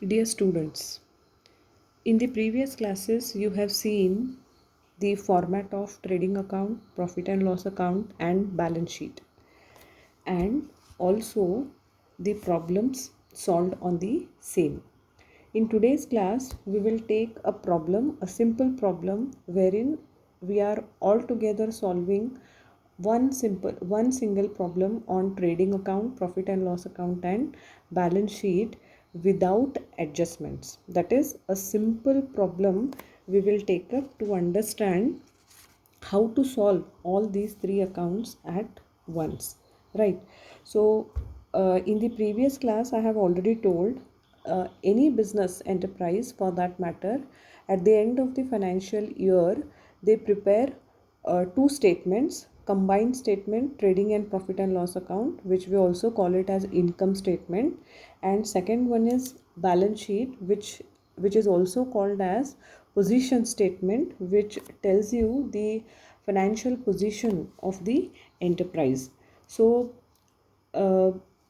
Dear students, in the previous classes you have seen the format of trading account, profit and loss account and balance sheet, and also the problems solved on the same. In today's class we will take a simple problem wherein we are all together solving one single problem on trading account, profit and loss account and balance sheet without adjustments. That is a simple problem we will take up to understand how to solve all these three accounts at once, right? So in the previous class I have already told, any business enterprise for that matter, at the end of the financial year they prepare two statements: combined statement, trading and profit and loss account, which we also call it as income statement, and second one is balance sheet, which is also called as position statement, which tells you the financial position of the enterprise. So,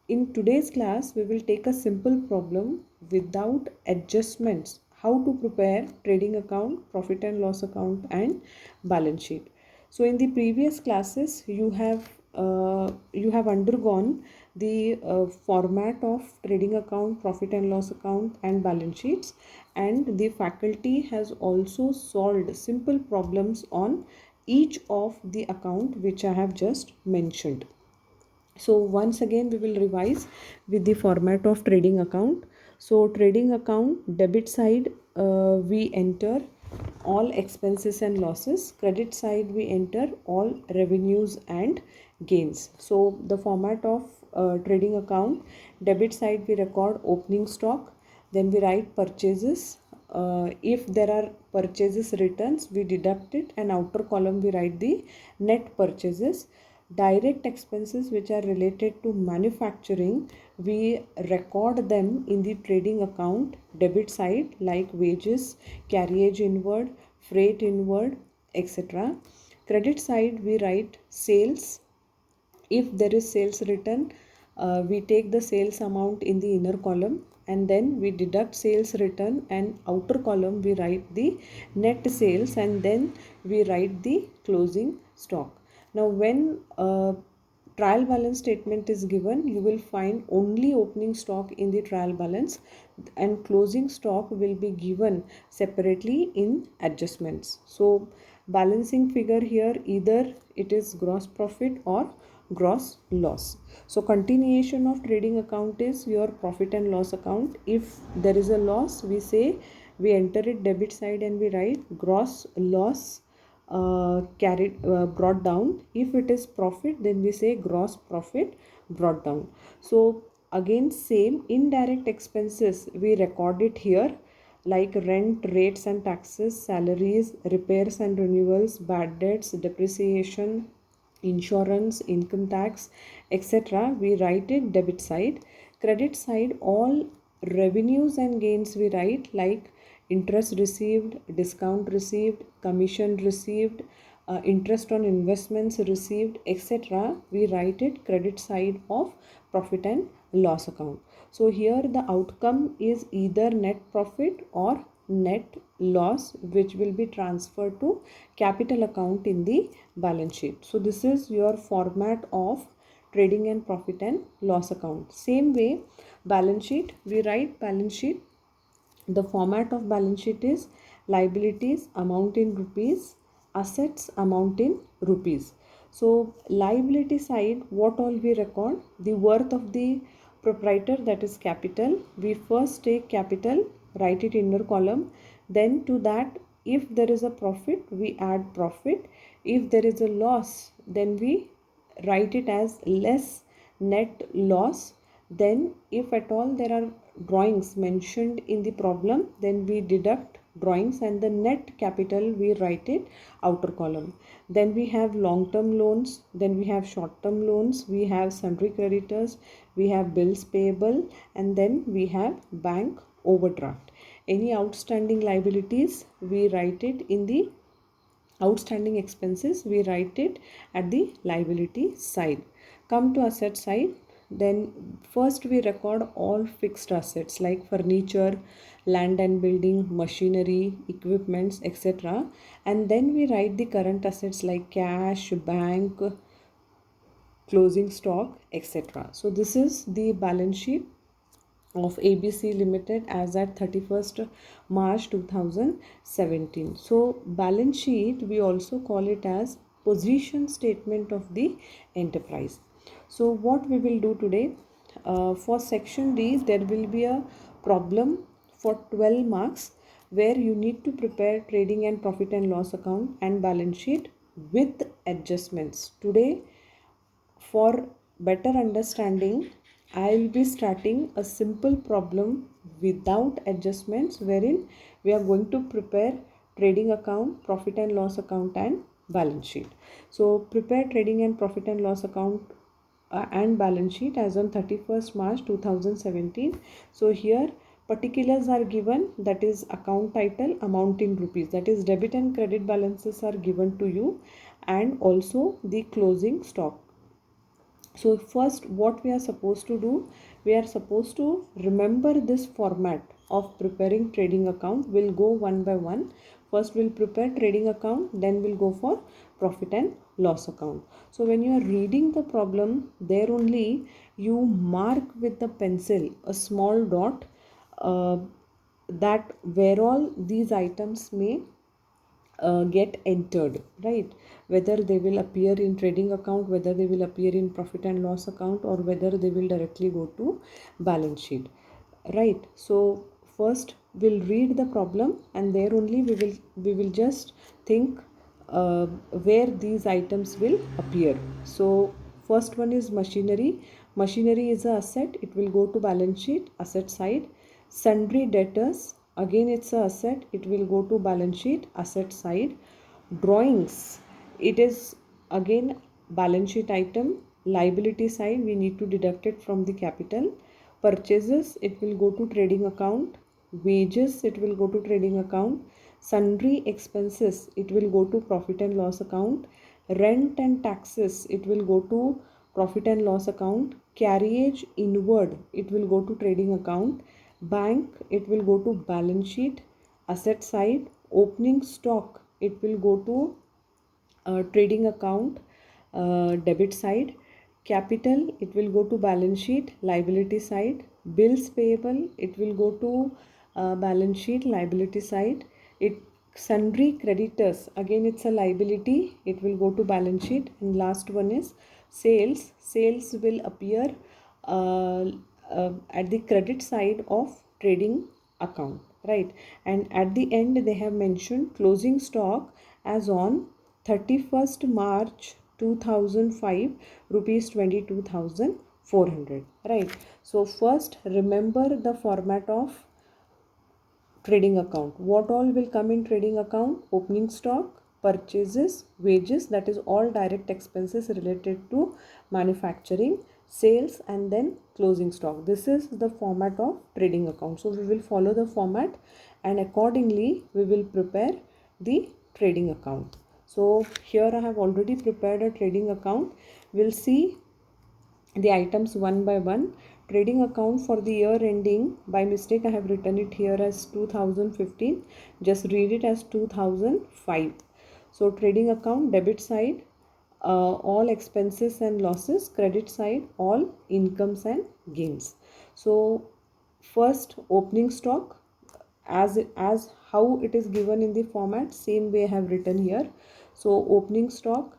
in today's class, we will take a simple problem without adjustments. How to prepare trading account, profit and loss account, and balance sheet. So, in the previous classes, you have undergone the format of trading account, profit and loss account, and balance sheets, and the faculty has also solved simple problems on each of the account which I have just mentioned. So once again we will revise with the format of trading account. So trading account, debit side, we enter all expenses and losses. Credit side we enter all revenues and gains. So the format of trading account, debit side we record opening stock, then we write purchases. If there are purchases returns, we deduct it, and outer column we write the net purchases. Direct expenses which are related to manufacturing, we record them in the trading account debit side, like wages, carriage inward, freight inward, etc. Credit side we write sales. If there is sales return, we take the sales amount in the inner column, and then we deduct sales return, and outer column we write the net sales, and then we write the closing stock. Now when trial balance statement is given, you will find only opening stock in the trial balance, and closing stock will be given separately in adjustments. So balancing figure here, either it is gross profit or gross loss. So continuation of trading account is your profit and loss account. If there is a loss, we say we enter it debit side and we write gross loss brought down. If it is profit, then we say gross profit brought down. So again same, indirect expenses we record it here, like rent, rates and taxes, salaries, repairs and renewals, bad debts, depreciation, insurance, income tax, etc. we write it debit side. Credit side, all revenues and gains we write, like interest received, discount received, commission received, interest on investments received, etc. we write it credit side of profit and loss account. So here the outcome is either net profit or net loss, which will be transferred to capital account in the balance sheet. So this is your format of trading and profit and loss account. Same way, balance sheet, we write balance sheet. The format of balance sheet is liabilities amount in rupees, assets amount in rupees. So liability side, what all we record? The worth of the proprietor, that is capital. We first take capital, write it inner column. Then to that, if there is a profit, we add profit. If there is a loss, then we write it as less net loss. Then if at all there are drawings mentioned in the problem, then we deduct drawings, and the net capital we write it outer column. Then we have long term loans, then we have short term loans, we have sundry creditors, we have bills payable, and then we have bank overdraft. Any outstanding liabilities, we write it in the outstanding expenses, we write it at the liability side. Come to asset side. then first we record all fixed assets like furniture, land and building, machinery, equipments, etc. And then we write the current assets like cash, bank, closing stock, etc. So this is the balance sheet of ABC Limited as at 31st March 2017. So balance sheet, we also call it as position statement of the enterprise. So what we will do today, for section D, there will be a problem for 12 marks where you need to prepare trading and profit and loss account and balance sheet with adjustments. Today, for better understanding, I will be starting a simple problem without adjustments wherein we are going to prepare trading account, profit and loss account and balance sheet. So prepare trading and profit and loss account and balance sheet as on 31st March 2017. So here particulars are given, that is account title, amount in rupees, that is debit and credit balances are given to you, and also the closing stock. So first what we are supposed to do, we are supposed to remember this format of preparing trading account. We'll go one by one. First we'll prepare trading account, then we'll go for profit and loss account. So when you are reading the problem, there only you mark with the pencil a small dot that where all these items may get entered, right? Whether they will appear in trading account, whether they will appear in profit and loss account, or whether they will directly go to balance sheet, right? So first we'll read the problem, and there only we will just think where these items will appear. So first one is machinery. Machinery is a asset, it will go to balance sheet, asset side. Sundry debtors, again it's a asset, it will go to balance sheet, asset side. Drawings, it is again balance sheet item, liability side, we need to deduct it from the capital. Purchases, it will go to trading account. Wages, it will go to trading account. Sundry expenses, it will go to profit and loss account. Rent and taxes, it will go to profit and loss account. Carriage inward, it will go to trading account. Bank, it will go to balance sheet, asset side. Opening stock, it will go to trading account, debit side. Capital, it will go to balance sheet, liability side. Bills payable, it will go to balance sheet, liability side. It Sundry creditors, again it's a liability, it will go to balance sheet. And last one is sales. Sales will appear at the credit side of trading account, right? And at the end they have mentioned closing stock as on 31st March 2005, rupees 22,400, right? So first remember the format of trading account. What all will come in trading account? Opening stock, purchases, wages, that is all direct expenses related to manufacturing, sales, and then closing stock. This is the format of trading account. So we will follow the format, and accordingly we will prepare the trading account. So here I have already prepared a trading account. We'll see the items one by one. Trading account for the year ending, by mistake I have written it here as 2015, just read it as 2005. So trading account, debit side, all expenses and losses, credit side, all incomes and gains. So first opening stock, as how it is given in the format, same way I have written here. So opening stock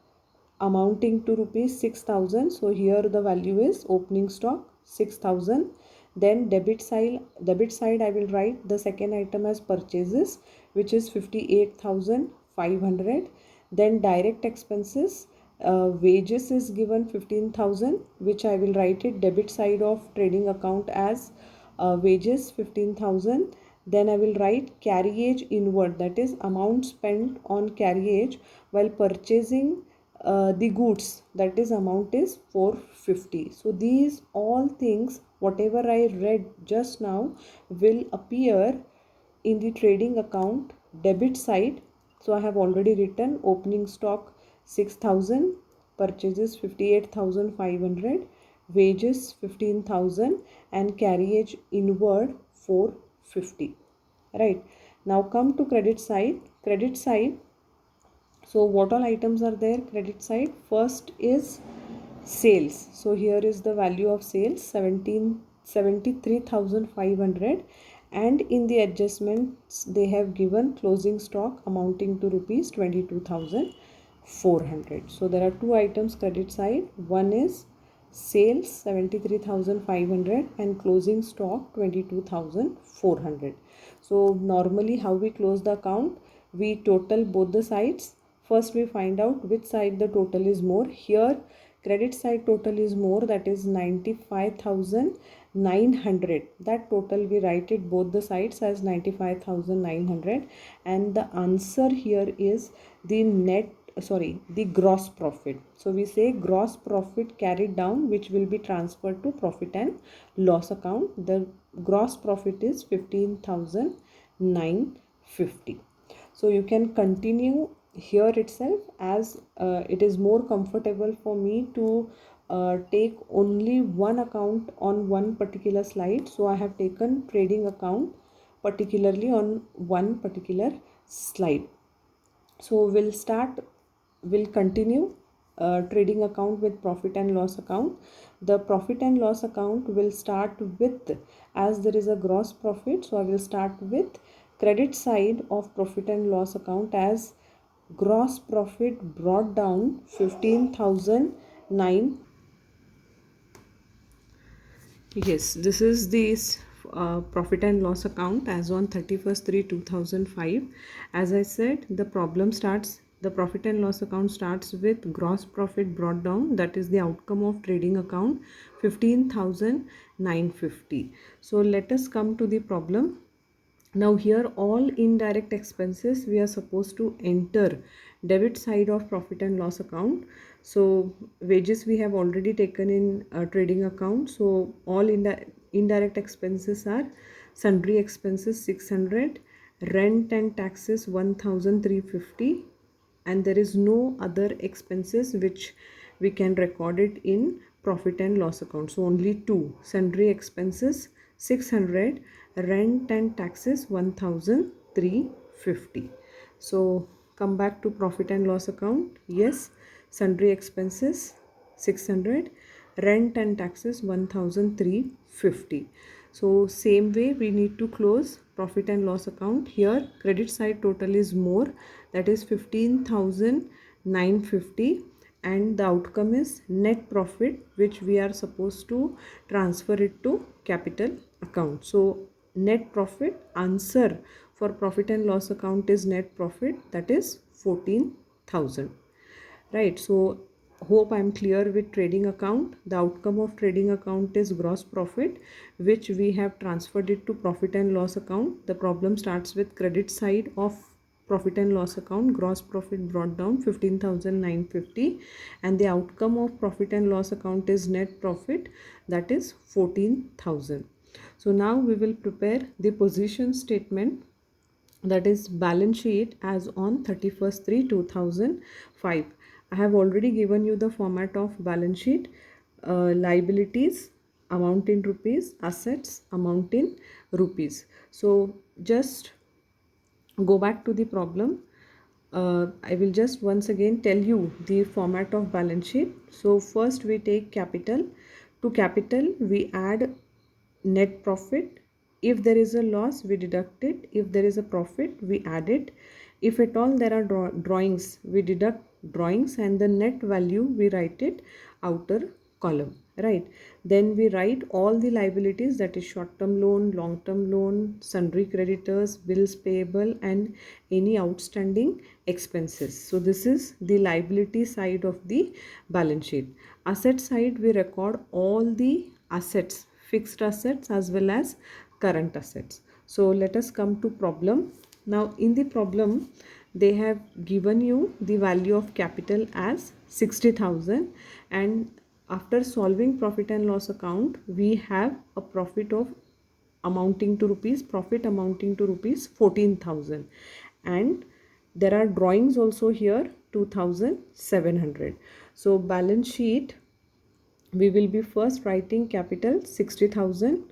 amounting to rupees 6,000. So here the value is opening stock 6,000. Then debit side I will write the second item as purchases, which is 58,500. Then direct expenses, wages is given 15,000, which I will write it debit side of trading account as wages 15,000. Then I will write carriage inward, that is amount spent on carriage while purchasing the goods, that is amount is 450. So these all things whatever I read just now will appear in the trading account debit side. So I have already written opening stock 6,000, purchases 58,500, wages 15,000 and carriage inward 450. Right. Now come to credit side. Credit side, so what all items are there credit side? First is sales. So here is the value of sales 73,500, and in the adjustments they have given closing stock amounting to rupees 22,400. So there are two items credit side. One is sales 73,500 and closing stock 22,400. So normally how we close the account? We total both the sides. First we find out which side the total is more. Here credit side total is more, that is 95,900. That total we write it both the sides as 95,900, and the answer here is the the gross profit. So we say gross profit carried down, which will be transferred to profit and loss account. The gross profit is 15,950. So you can continue here itself, as it is more comfortable for me to take only one account on one particular slide. So I have taken trading account particularly on one particular slide. So we'll continue trading account with profit and loss account. The profit and loss account will start with, as there is a gross profit, so I will start with credit side of profit and loss account as gross profit brought down 15,009. Yes, this is this profit and loss account as on 31st/3/2005. As I said, the profit and loss account starts with gross profit brought down, that is the outcome of trading account 15,950. So let us come to the problem. Now here all indirect expenses we are supposed to enter debit side of profit and loss account. So wages we have already taken in trading account. So all indirect expenses are sundry expenses 600, rent and taxes 1,350, and there is no other expenses which we can record it in profit and loss account. So only two: sundry expenses 600, rent and taxes 1,350. So come back to profit and loss account. Yes, sundry expenses 600, rent and taxes 1,350. So same way we need to close profit and loss account. Here credit side total is more, that is 15,950, and the outcome is net profit, which we are supposed to transfer it to capital account. So net profit, answer for profit and loss account is net profit, that is 14,000. Right. So hope I am clear with trading account. The outcome of trading account is gross profit, which we have transferred it to profit and loss account. The problem starts with credit side of profit and loss account. Gross profit brought down 15,950, and the outcome of profit and loss account is net profit, that is 14,000. So now we will prepare the position statement, that is balance sheet as on 31st/3/2005. I have already given you the format of balance sheet. Liabilities amount in rupees, assets amount in rupees. So just go back to the problem. I will just once again tell you the format of balance sheet. So first we take capital. To capital we add net profit. If there is a loss, we deduct it. If there is a profit, we add it. If at all there are drawings, we deduct drawings, and the net value we write it outer column. Right. Then we write all the liabilities, that is short-term loan, long-term loan, sundry creditors, bills payable, and any outstanding expenses. So this is the liability side of the balance sheet. Asset side, we record all the assets, fixed assets as well as current assets. So let us come to problem. Now in the problem they have given you the value of capital as 60,000, and after solving profit and loss account we have a profit amounting to rupees 14,000, and there are drawings also here 2,700. So balance sheet we will be first writing capital 60,000.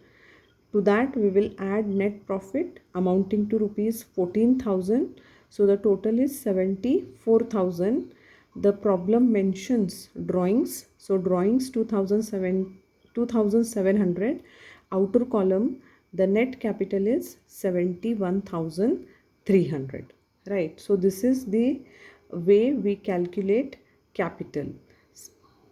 To that we will add net profit amounting to rupees 14,000. So the total is 74,000. The problem mentions drawings. So drawings 2,700. Outer column, the net capital is 71,300. Right. So this is the way we calculate capital.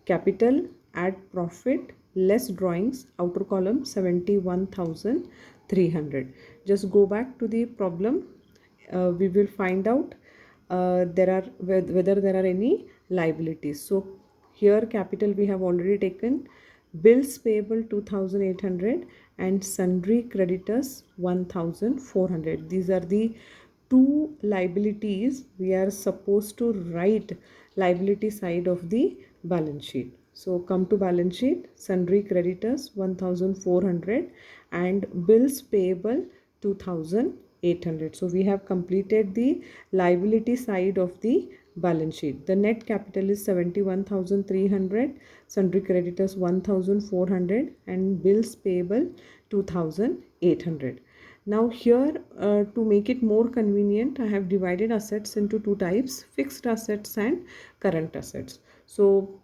Capital, add profit, less drawings, outer column 71,300. Just go back to the problem. We will find out whether there are any liabilities. So here capital we have already taken, bills payable 2,800 and sundry creditors 1,400. These are the two liabilities we are supposed to write liability side of the balance sheet. So come to balance sheet, sundry creditors 1,400 and bills payable 2,800. So we have completed the liability side of the balance sheet. The net capital is 71,300, sundry creditors 1,400 and bills payable 2,800. Now here to make it more convenient, I have divided assets into two types, fixed assets and current assets. So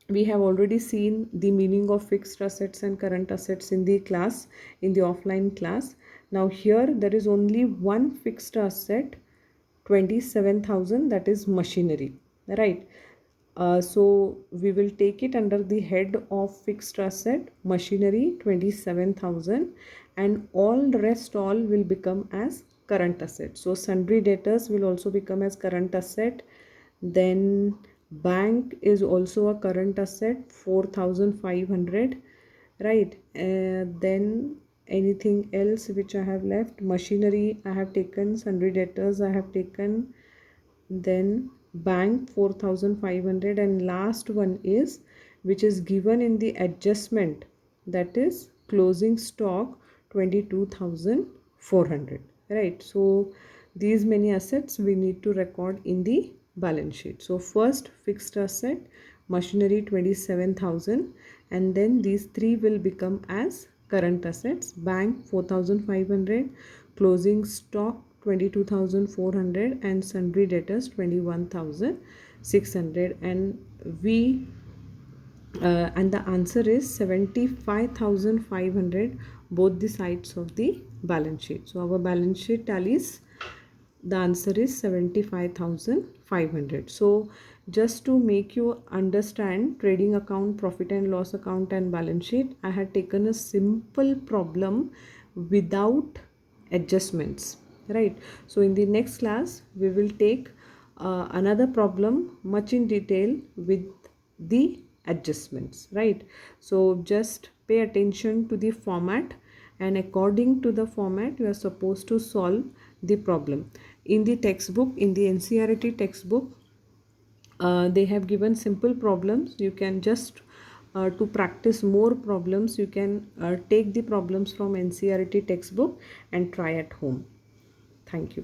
we have already seen the meaning of fixed assets and current assets in the class, in the offline class. Now here there is only one fixed asset, 27,000, that is machinery, right? So we will take it under the head of fixed asset, machinery 27,000, and all rest all will become as current asset. So sundry debtors will also become as current asset. Then bank is also a current asset, 4,500, right? Then anything else which I have left, machinery I have taken, sundry debtors I have taken, then bank 4,500, and last one is which is given in the adjustment, that is closing stock 22,400, right? So these many assets we need to record in the balance sheet. So first fixed asset, machinery 27,000, and then these three will become as current assets, bank 4,500, closing stock 22,400 and sundry debtors 21,600, and we and the answer is 75,500, both the sides of the balance sheet. So our balance sheet tallies, the answer is 75,500. So just to make you understand trading account, profit and loss account and balance sheet, I had taken a simple problem without adjustments, right? So in the next class we will take another problem much in detail with the adjustments, right? So just pay attention to the format, and according to the format you are supposed to solve the problem. In the textbook, in the NCERT textbook, they have given simple problems. You can just to practice more problems, you can take the problems from NCERT textbook and try at home. Thank you.